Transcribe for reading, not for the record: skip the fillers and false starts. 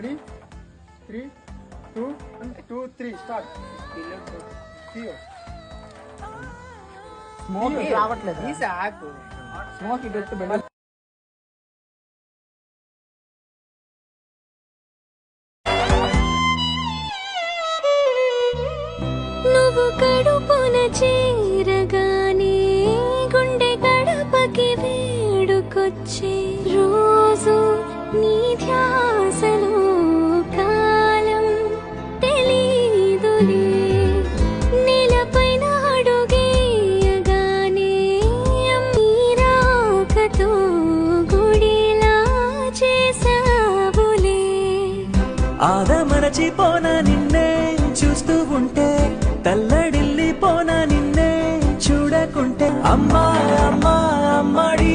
Ready? 3, 2, 1, 2, 3, start. Theo. Smoke it రావట్లేదు. ఈ సాకు. Smoke it ఎత్తు బెడ. నువ్వు కడుపున చేరగానే గుండె గడపకి వేడుకొచ్చే రోజు నీ ధ్యాసలో కాలం తెలీదులే. నేలపైన అడుగేయగానే అమ్మీ రాకతో గుడిలా చేసావులే. ఆదమరచిపోనా నిన్నే చూస్తూ ఉంటే, తల్లడిల్లిపోనా నిన్నే చూడకుంటే. అమ్మా అమ్మా అమ్మడి